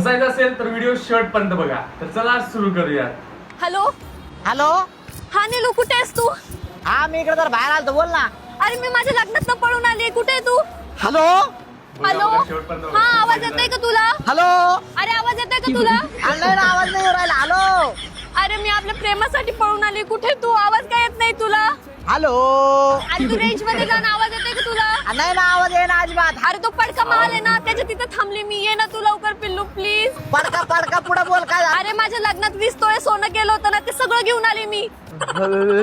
हसायचं असेल तर व्हिडिओ शेवट पर्यंत बघा. तर चला सुरू करूयात. Hello hello. हा नीलू, कुठे आहेस तू? हा मी इकडे तर बाहेर आलतो, बोल ना. अरे मी माझ्या लग्नात पळून आली, कुठे आहे तू? हॅलो. हॅलो, शेवटपर्यंत हा आवाज येतोय का तुला? हॅलो. अरे आवाज येतोय का तुला? नाही ना, आवाज नाही येऊ राहिला. हॅलो. अरे मी आपल्या प्रेमासाठी पळून आली, कुठे तू? आवाज काय येत नाही तुला? हॅलो. अरे तू रेंज मध्ये जा ना, आवाज येतोय का तुला? नाही ना, आवाज आहे ना अजिबात. अरे तो पडका महाल आहे ना, त्याच्या तिथे थांबली मी, ये ना तू लवकर पिल्लू प्लीज. पडका पडका पुढे बोल. काय झालं? अरे माझ्या लग्नात 20 तोळे सोनं केलं होतं ना, ते सगळं घेऊन आली मी.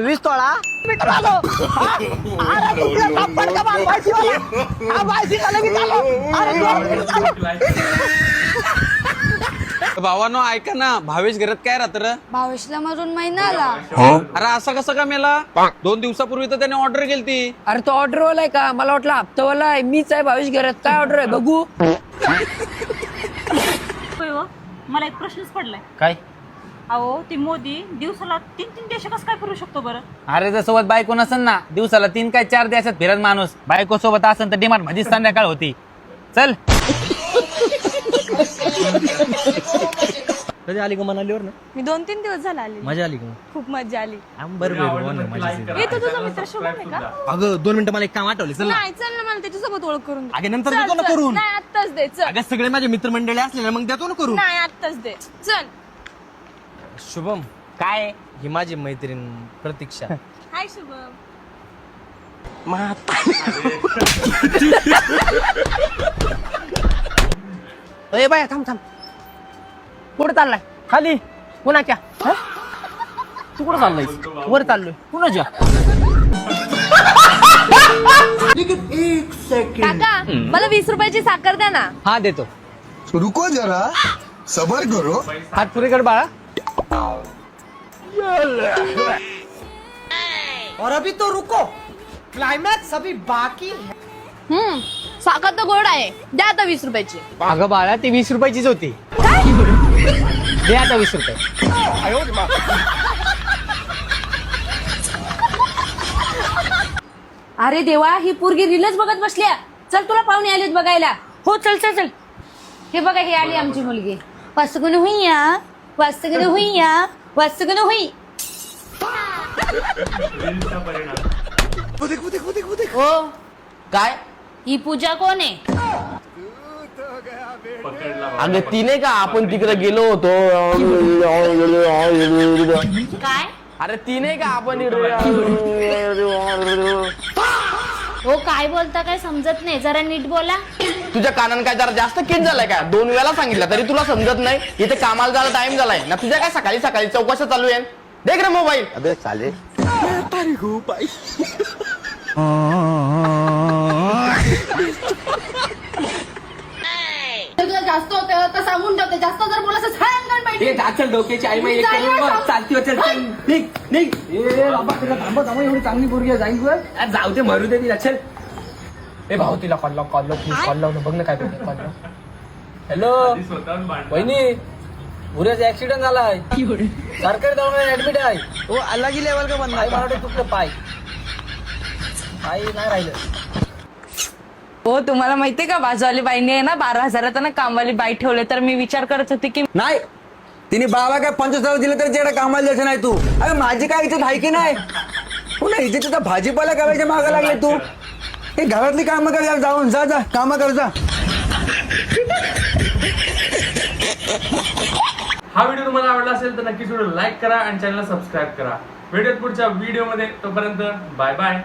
20 तोळा मीटर आलो. अरे तुझ्या बाप पडका बाप माहिती मला. हा माहिती का लगेच आलो. अरे तू आलो. भावानो ऐका ना, भावेश घरात काय राहत रे? भावेशला मरून महिना आला. अरे असं कसं का मेला? 2 दिवसापूर्वी तर त्याने ऑर्डर केली. अरे तो ऑर्डर वाला आहे का? मला वाटलं हप्तावाला आहे. मीच आहे भावेश घरात. काय ऑर्डर आहे बघू. होय हो, मला एक प्रश्नच पडलाय. काय? अहो ती मोदी दिवसाला 3 देश कसं काय फिरू शकतो बरं? अरे जर सोबत बायको नसन ना, दिवसाला 3 काय 4 देशात फिरत माणूस. बायको सोबत असन तर डिमांड मध्येच संध्याकाळ होती. चल. कधी आली का मनालीवर ना? मी 2-3 दिवस झाला आली. मजा आली का? खूप मजा आली. हे तो तुझा मित्र शुभम आहे का? अगं 2 मिनिटं मला एक काम आठवले. चल ना. नाही चल ना, मला त्याच्यासोबत ओळख करून दे. अगं नंतर चल, देतो ना चल. करून. नाही आत्ताच दे, चल. अगं सगळे माझे मित्रमंडळी असले ना, मग देतो ना करून. नाही आत्ताच दे, चल. शुभम, काय? ही माझी मैत्रीण प्रतीक्षा. हाय शुभम. ए बाय थांब थांब. कुठे चाललाय? खाली कुणाच्या? तू कुठं चाललाय? वर चाललोय. कुणाच्या? काका मला 20 रुपयाची साखर द्या ना. हा देतो. रुको जरा सबर करो. हात पुरेकडे बाळा. और अभी तो रुको, क्लाइमॅक्स अभी बाकी है. साखर तर गोड आहे, द्या आता 20 रुपयाची. अगं बाळा, ती 20 रुपयाचीच होती. दे आता 20 रुपये. अरे देवा, ही पोरगी रीलच बघत बसल्या. चल तुला पाहुणे आलेत बघायला. हो चल चल चल. हे बघा, हे आली आमची मुलगी. वास्तुगुण हुईया, वास्तुगुण हुईया, वास्तुगुण हुई. हो काय? ही पूजा कोण आहे? अगं ती नाही का आपण तिकडे गेलो होतो. काय? अरे ती नाही का आपण हो काय बोलता, काय समजत नाही, जरा नीट बोला. तुझ्या कानान काय जरा जास्त किट झालाय का? 2 वेळा सांगितलं तरी तुला समजत नाही. इथे कामाला जायला टाइम झालाय ना तुझ्या. काय सकाळी सकाळी चौकशा चालू आहे? देख रे मोबाईल. अबे चाले. तुला जास्त होतं तर सांगून ठेवते. जास्त जर बोलायचं छान चल डोक्याची आई माई चालती होते. एवढी चांगली पोरगी आहे, जाईल वर जाऊ दे, मरू दे तिला. चल. ए भाऊ, तिला कॉल लाव प्लीज. कॉल लाव ना, बघ ना काय बोलते. कॉल लाव. हॅलो वहिनी, उद्याचा ऍक्सिडेंट झालाय. सरकारी दवाखान्यात ऍडमिट आहे. हो अलग ही लेवल का बनना. मला वाटतं तुझं पाय नाही राहिलं. हो तुम्हाला माहितीये का, बाजूवाली बाईने आहे ना 12,000 ना कामवाली बाई ठेवले. तर मी विचार करत होते की नाही, तिने बाबा काय 25,000 दिले तरी तिकडे कामाला जायचं नाही तू. अरे माझी काय इज्जत आहे की नाही? पुन्हा इज्जतीचा भाजीपाला करायच्या मागं लागले तू. हे घरातली कामं कर यार, जाऊन जा जा कामं कर जा. हा व्हिडिओ तुम्हाला आवडला असेल तर नक्कीच व्हिडिओ लाईक करा आणि चॅनलला सबस्क्राईब करा. भेटूयात पुढच्या व्हिडिओमध्ये. तोपर्यंत बाय बाय.